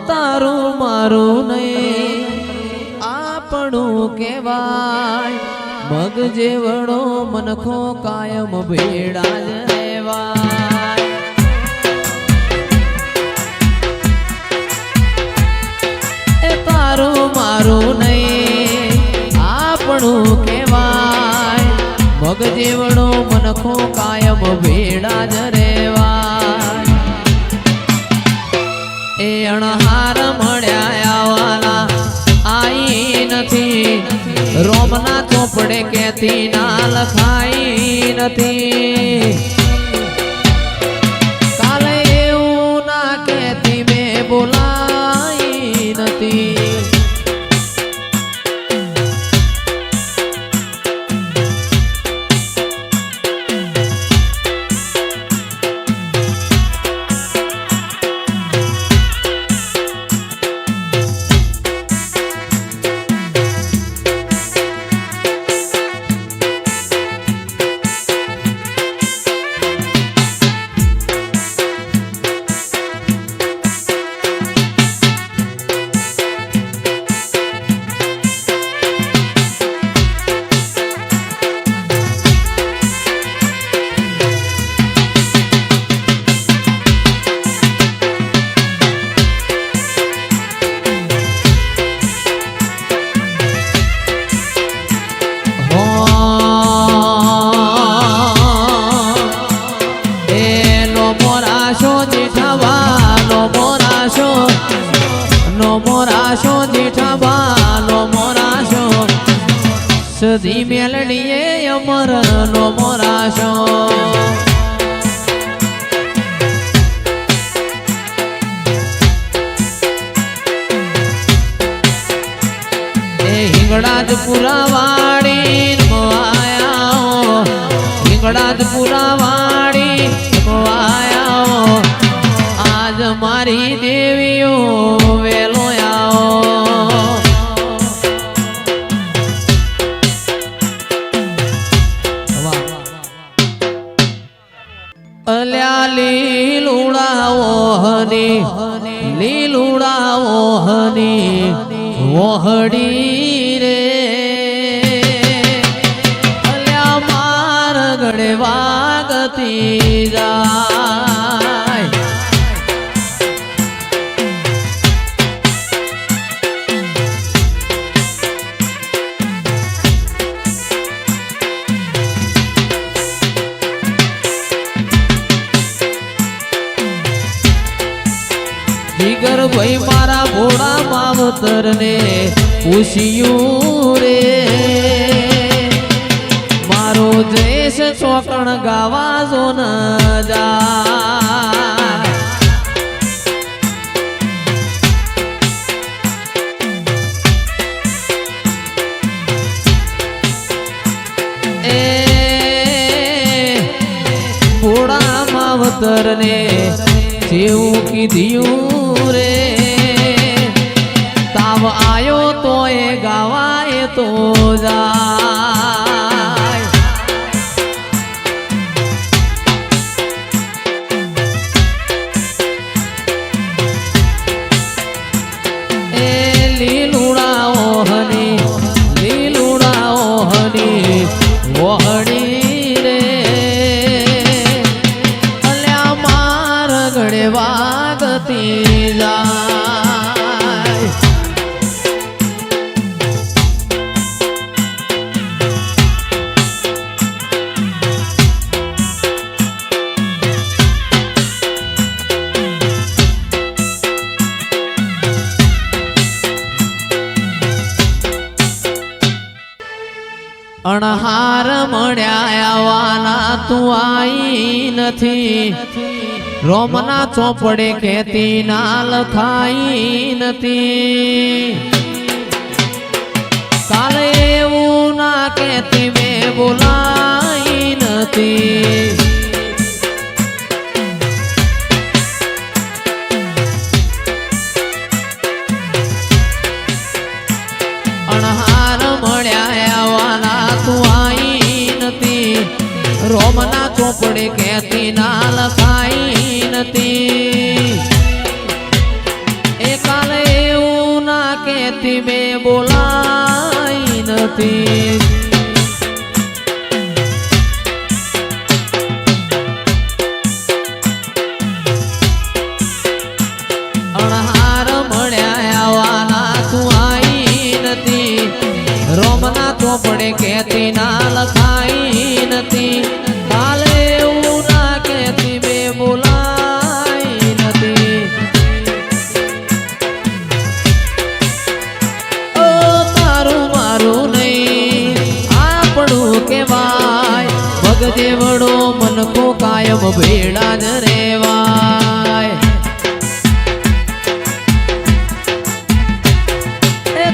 તારું મારું નહીં આપણું કહેવાય મગ જેવડો મનખો કાયમ ભેડા જ રહેવાય એ તારું મારું નહીં આપણું કહેવાય મગ જેવડો મનખો કાયમ ભેડા જ રહેવાય એ અણહાર મળ્યા આવવાના આઈ નથી રોમના ચોપડે કેતી ના લખાઈ નથી કાલે એવું ના કેતી મેં બોલાઈ નથી મોરાશો જેઠા બાલો મોરાશો સદી મેલડીએ અમર નો મોરાશો એ હિંગળાજપુરા વાડી આયા હિંગળાજપુરા વાડી આયા આજ મારી દેવીઓ વેલો અલ્યા લીલુડાઓ હની વહડી રે અલ્યા માર ગળે વાગતી જાય જીગર ભાઈ મારા ભોળા માવતર ને પૂછ્યું રે મારો દેશ ચોકણ ગાવા જો ન જાય એ ભોળા માવતર ને જેવું કીધું રે તાવ આયો તો એ ગાવાય તો જાય એ લીલુડાઓ હની વહડી રે અલ્યા માર ગળે વાગતી જાય અણહાર મળ્યા આવવાના તું આઈ નથી રોમના ચોપડે કેતી ના લખાઈ નથી કાલે એવું ના કેતી મેં બોલાઈ નથી અણહાર મળ્યા આવવાના તું આઈ નથી રોમના ચોપડે કેતી ના લખાઈ નથી એક કેતી મેં બોલાઈ નથી. અણહાર મળ્યા આવવાના તું આઈ નથી. રોમના ચોપડે કેતી ના લખાઈ નથી. કાલે એવું ના કેતી મેં બોલાઈ નથી. ઓ તારું મારું નહીં આપણું કેવાય. ભગજે વડો મનકો કાયમ ભેડા જ રેવાય.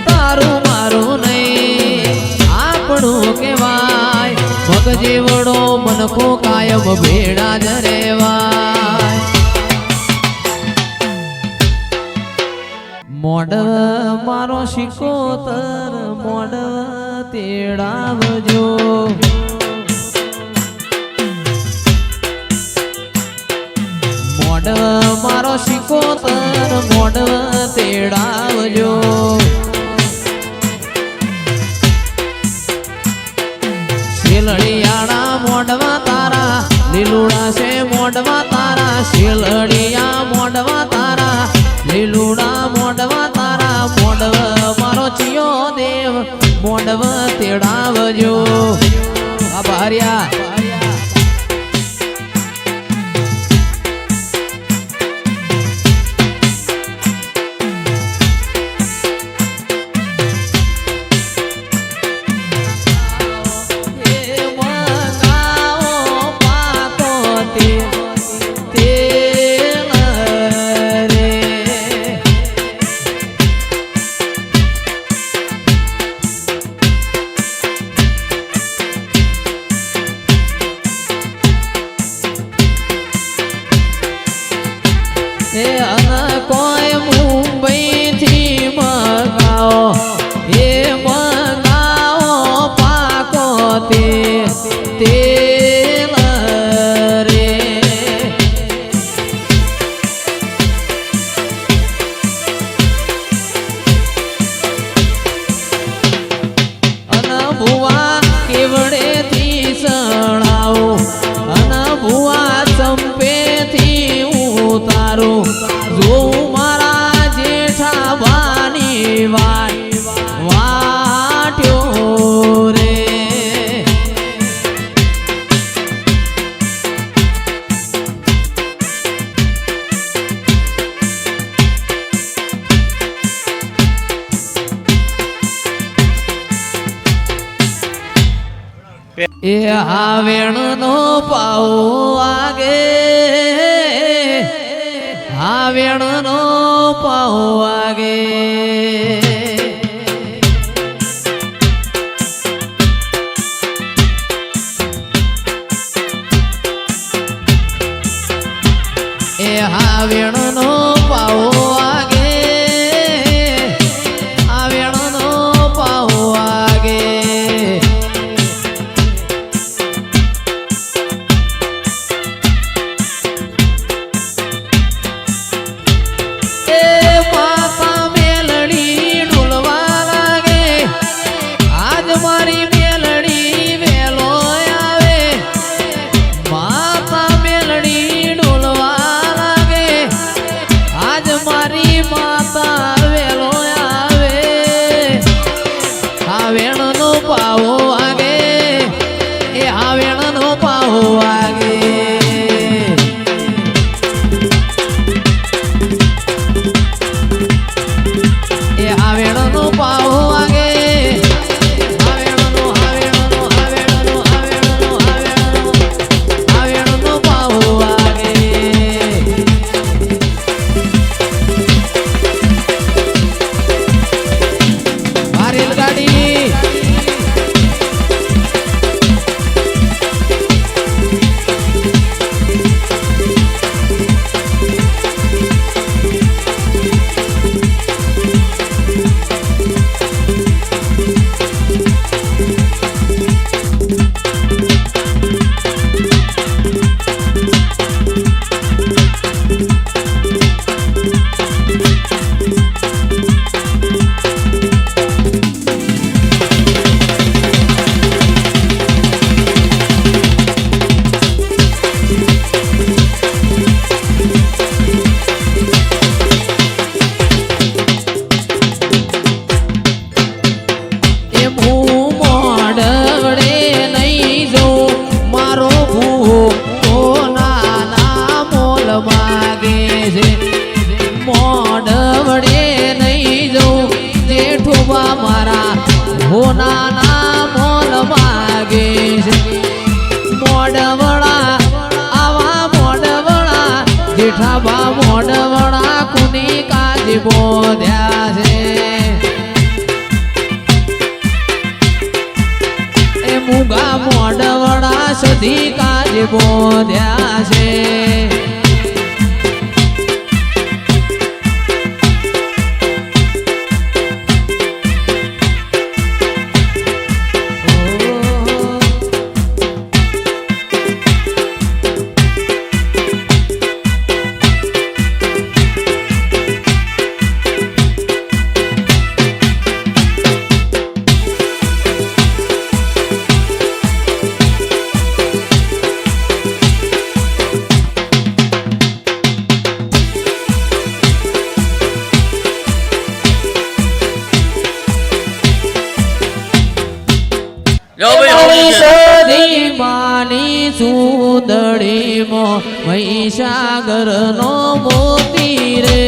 તારું મારું નહીં આપણું કેવાય. ભગજે વડો મનકો કાયમ ભેડા જ રેવાય. મોડવ મારો શિકોતર મોડવ તેડાવજો. મોડવ મારો શિકોતર મોડવ તેડાવજો. શેલડિયાળા મોઢવા તારા લીલુડા છે મોઢવા તારા. શેલડિયા મોઢવા તારા લીલુડા મોઢવા તારા. મોઢવ મારો ચિયો દેવ મોઢવ તેડાવજો. આભાર્યા કોઈ મુંબઈ થી મંગાવો એ મંગાવો પાકો તેલ રે. અન ભુવા કેવડે થી સણાવો. અન ભુવા ચંપે થી ઉતારો. જોઉં મારા જેઠા વાની વાટ્યો રે. એ હાવેણ નો પાઉ આગે. હાવેણ નો પાઉ આગે. એ હાવેણ નો પાઉ આગે. હાવેણ નો પાઉ આગે. માતા મેલડી આવા મારા હોનાના મોલ માગે છે મોડવડા આવા મોડવડા જેઠાબા મોડવડા કુની કાજી બોધ્યા છે એ મુગા મોડવડા સધી કાજી બોધ્યા છે માની સુંદડીમો મહીસાગર નો મોતી રે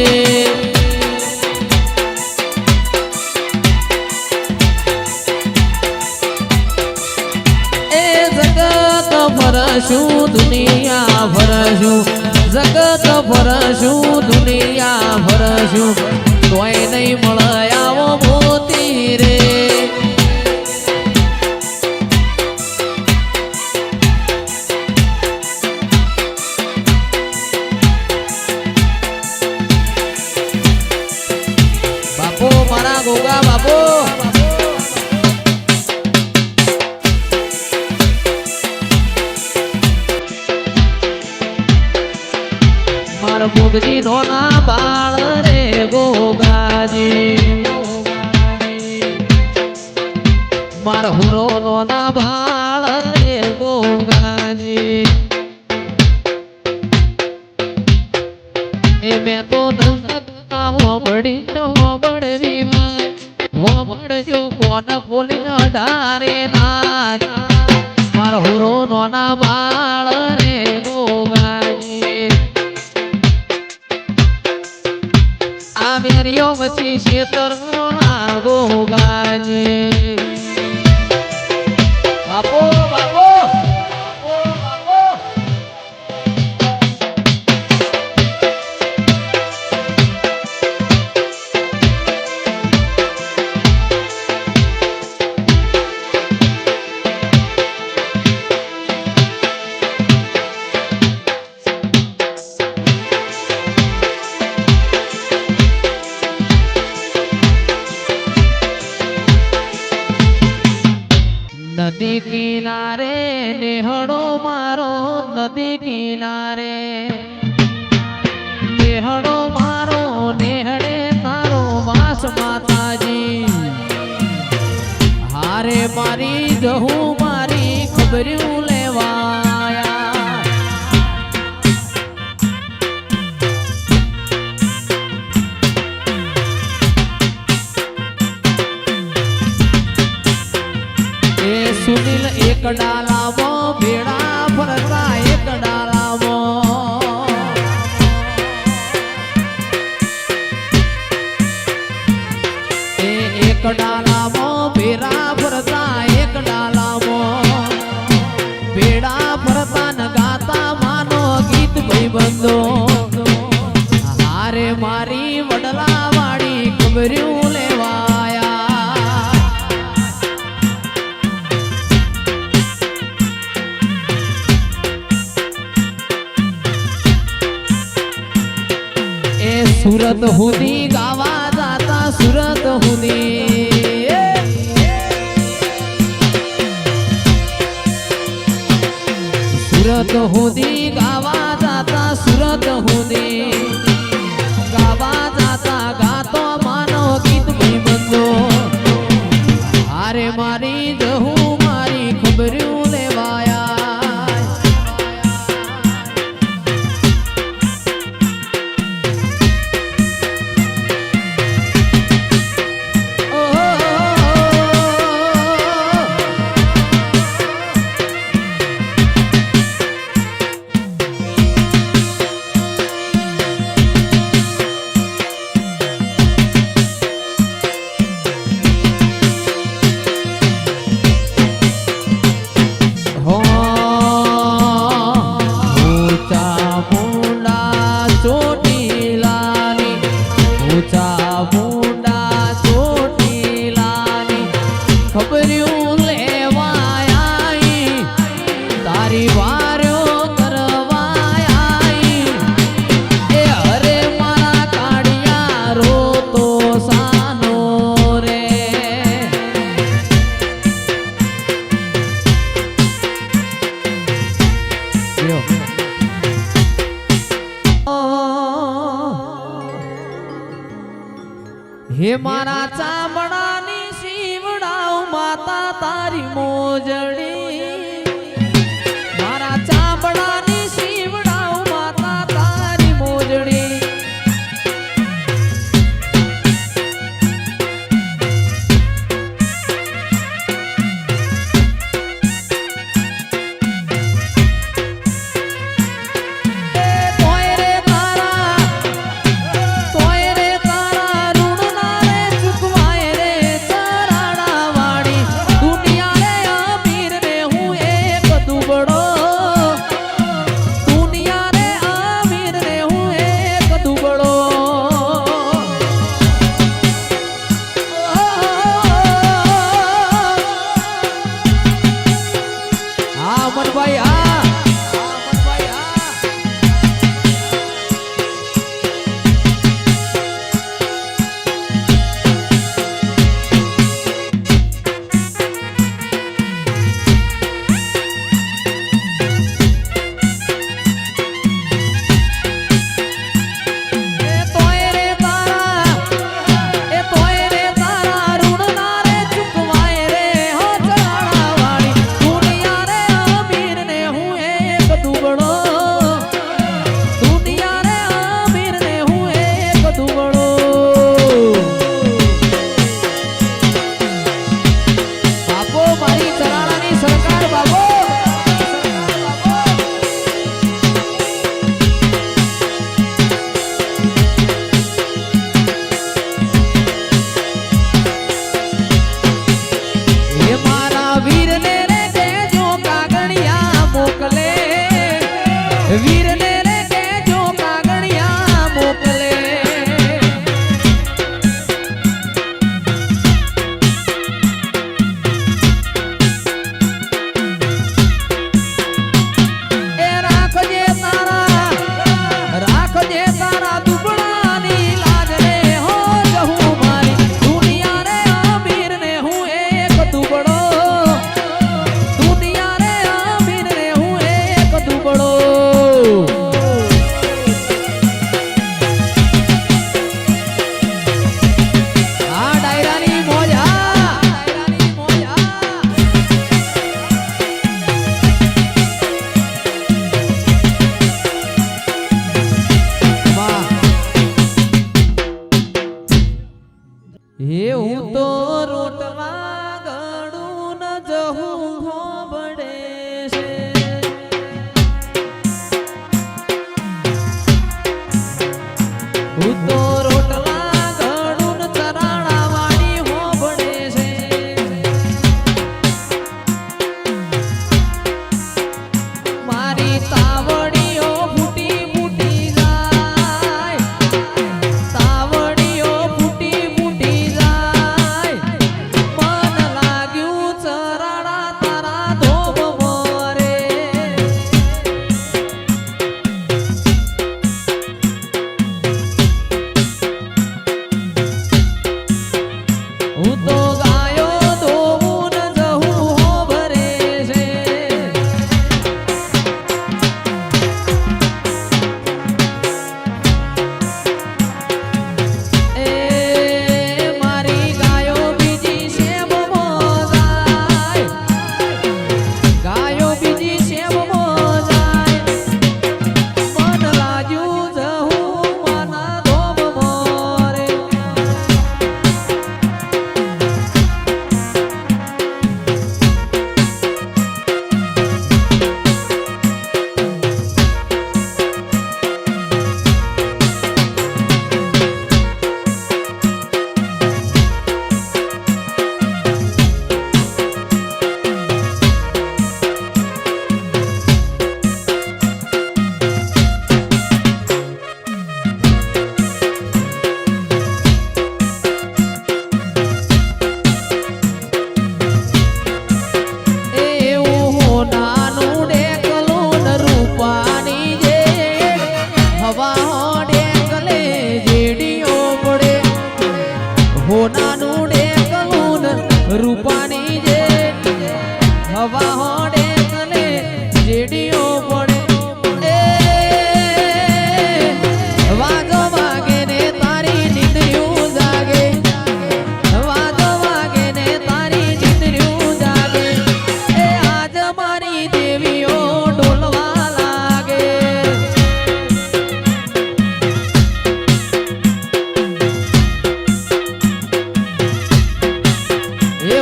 એ જગત ફરશું દુનિયા ફરશું જગત ફરશું દુનિયા ફરશું તોય નહીં મળે આવો મોતી રે ગોગા બાપુ માર મુગજી નો ના બાળ રે ગોગાજી માર હુરો નો ના બાળ રે ગોગાજી એ મેં તો બડી બડવી મળજો કોન બોલી ડારે નાચ મારો હુરો નોના બાળ રે ગોગાજી આ મેરિયો વચ્ચે શેતર ના ગોગાજી બાપો બાપો નદી કિનારે નેહડો મારો નદી કિનારે નેહડો મારો નેહડે તારો વાસ માતાજી હારે મારી જહું મારી ખબર્યું લેવાયા સુનિલ એક ડાલામાં ભેડા ફરતા એક ડાલામાં એક ડાલામાં ભેડા ફરતા એક ડાલામાં ભેડા ફરતા ન ગાતા માનો ગીત ભાઈબંધો હારે મારી વડલા વાળી ખબર્યું લેવાયા સુરત હુદી ગાવા જાતા સુરત હુદી સુરત હુદી ગાવા જાતા સુરત હુદી ગાવા જાતા ગાતો માનો ગીત ભાઈબંધો હારે મારી જહું મારી ખબર્યું લેવાયા મોટા મુંડા ચોટીલાની ખબર્યું લેવાય તારી વાર્યો કરવાય એ હરે મારા કાળિયા રોતો સાનો રે હે મારા ચામડાની શિવડાવ માતા તારી મોજડી મારા ચામડાની શિવડાવ માતા તારી મોજડી વીરને રે કેજો કાગળિયા મોકલે એ રાખજે તારા દુબળાની લાજ રે હો જહું મારી દુનિયા રે અમીર ને હું એક દુબળો દુનિયા રે અમીર ને હું એક દુબળો હું તો રોટવા ગળું ન જહું હોબડે છે હું તો રોટવા ગળું ચરાણા વાળી હોબડે છે મારી તાવડીઓ ફૂટી ફૂટી જાય તાવડીઓ ફૂટી ફૂટી જાય મન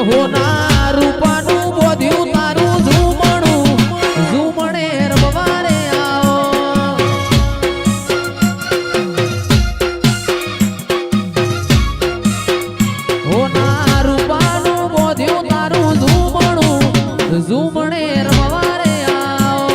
હોના રૂપાનું બોધ્યું તારું ઝૂમણું ઝૂમણે રમવારે આવો હોના રૂપાનું બોધ્યું તારું ઝૂમણું ઝૂમણે રમવારે આવો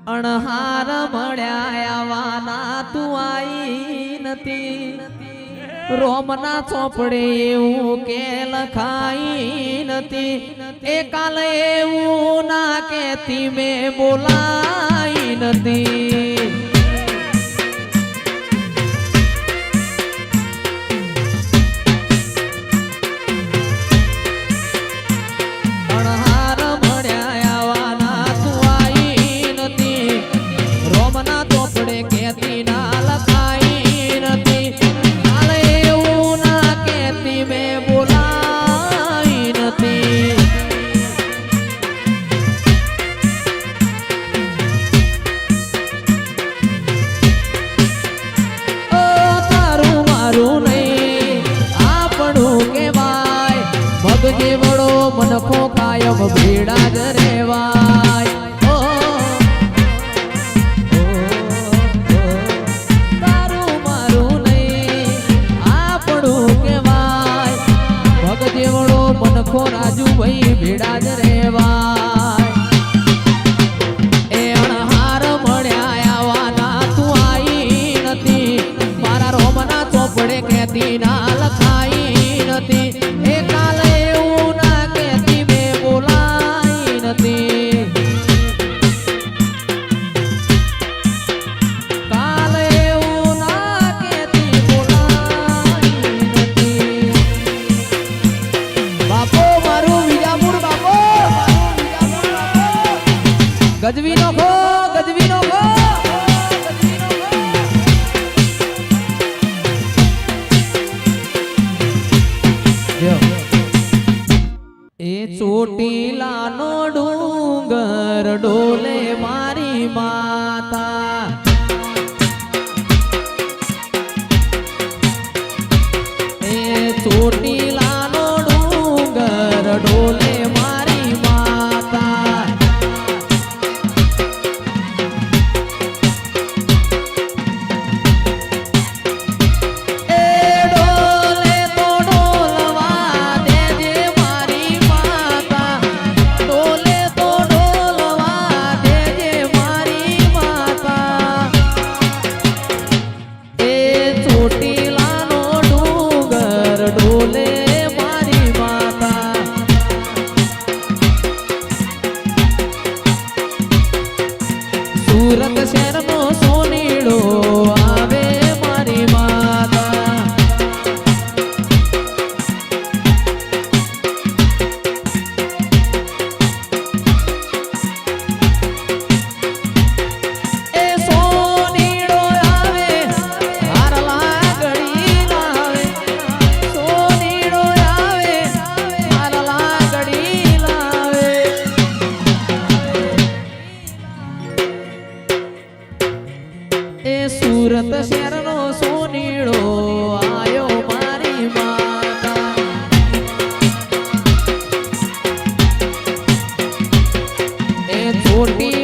અણહાર મળ્યા આવાના તું આઈ નથી રોમના ચોપડે એવું કે લખાઈ નથી એ કાલે એવું ના કેતી મેં બોલાઈ નથી જેવડો મનખો કાયમ ભેડા જ રેવાય તારું મારું નહીં આપણું કહેવાય ભગ જેવડો મનખો રાજુ ભાઈ ભેડા જ રેવાય એ અણહાર મળ્યા આવાના તું આઈ નથી મારા રોમના ચોપડે કહેતી ના લખાઈ નથી એ કાલે ગજવી નો ખો ગજવી નો ખો એ ચોટીલાનો ડુંગર ડોલે મારી માતા એ ચોટીલાનો ડુંગર ડોલે મારી માતા સુરત શહેરનો સોનીડો આવે મારી માતા એ સોનીડો આવે હારલા ગડી લાવે સોનીડો આવે હારલા ગડી લાવે એ સુરત શહેરનો સોનીડો આયો મારી માતા એ છોટી